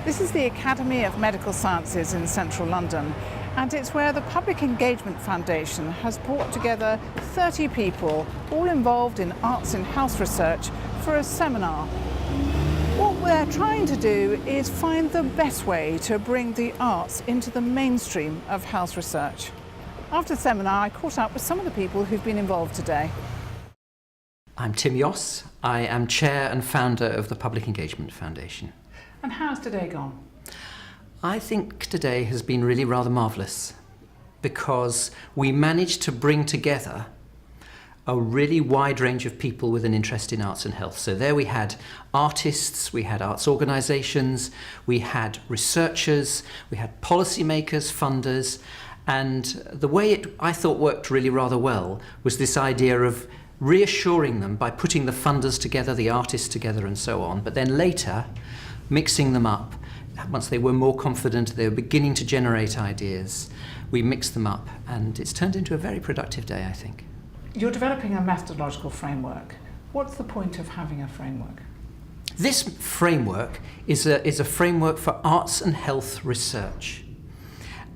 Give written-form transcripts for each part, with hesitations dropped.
This is the Academy of Medical Sciences in central London, and it's where the Public Engagement Foundation has brought together 30 people, all involved in arts in health research, for a seminar. What we're trying to do is find the best way to bring the arts into the mainstream of health research. After the seminar, I caught up with some of the people who've been involved today. I'm Tim Yoss. I am Chair and Founder of the Public Engagement Foundation. And how's today gone? I think today has been really rather marvellous because we managed to bring together a really wide range of people with an interest in arts and health. So there we had artists, we had arts organisations, we had researchers, we had policymakers, funders, and the way it, I thought, worked really rather well was this idea of reassuring them by putting the funders together, the artists together and so on, but then later mixing them up. Once they were more confident, they were beginning to generate ideas, we mixed them up, and it's turned into a very productive day, I think. You're developing a methodological framework. What's the point of having a framework? This framework is a framework for arts and health research.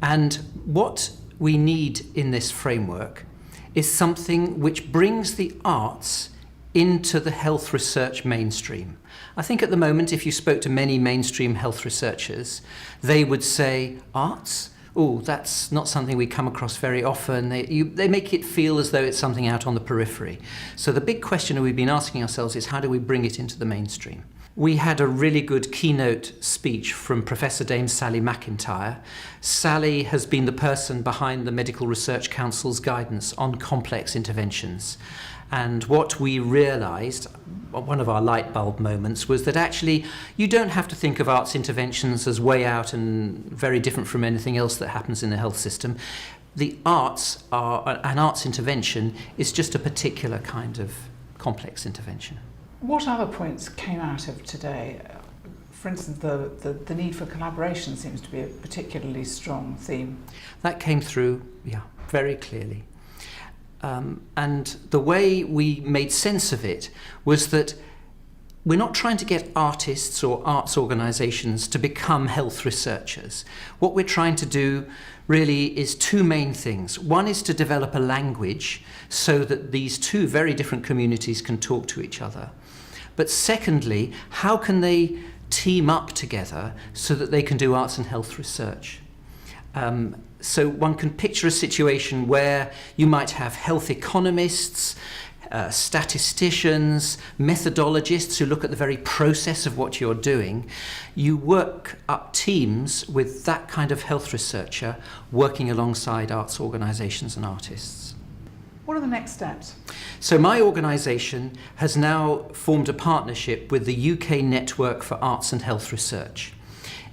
And what we need in this framework is something which brings the arts into the health research mainstream. I think at the moment, if you spoke to many mainstream health researchers, they would say, arts? Oh, that's not something we come across very often. They make it feel as though it's something out on the periphery. So the big question we've been asking ourselves is, how do we bring it into the mainstream? We had a really good keynote speech from Professor Dame Sally McIntyre. Sally has been the person behind the Medical Research Council's guidance on complex interventions. And what we realised, one of our light bulb moments, was that actually you don't have to think of arts interventions as way out and very different from anything else that happens in the health system. The arts are, an arts intervention is just a particular kind of complex intervention. What other points came out of today? For instance, the need for collaboration seems to be a particularly strong theme. That came through, yeah, very clearly. And the way we made sense of it was that we're not trying to get artists or arts organisations to become health researchers. What we're trying to do really is two main things. One is to develop a language so that these two very different communities can talk to each other. But secondly, how can they team up together so that they can do arts and health research? So one can picture a situation where you might have health economists, statisticians, methodologists who look at the very process of what you're doing. You work up teams with that kind of health researcher working alongside arts organisations and artists. What are the next steps? So my organisation has now formed a partnership with the UK Network for Arts and Health Research.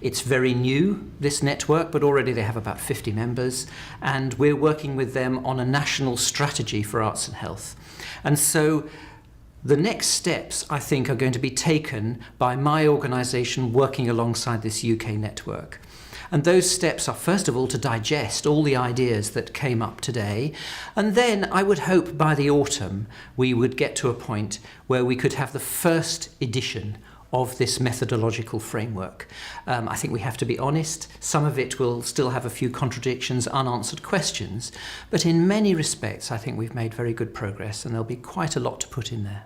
It's very new, this network, but already they have about 50 members, and we're working with them on a national strategy for arts and health. And so the next steps, I think, are going to be taken by my organisation working alongside this UK network. And those steps are, first of all, to digest all the ideas that came up today. And then I would hope by the autumn we would get to a point where we could have the first edition of this methodological framework. I think we have to be honest, some of it will still have a few contradictions, unanswered questions, but in many respects I think we've made very good progress and there'll be quite a lot to put in there.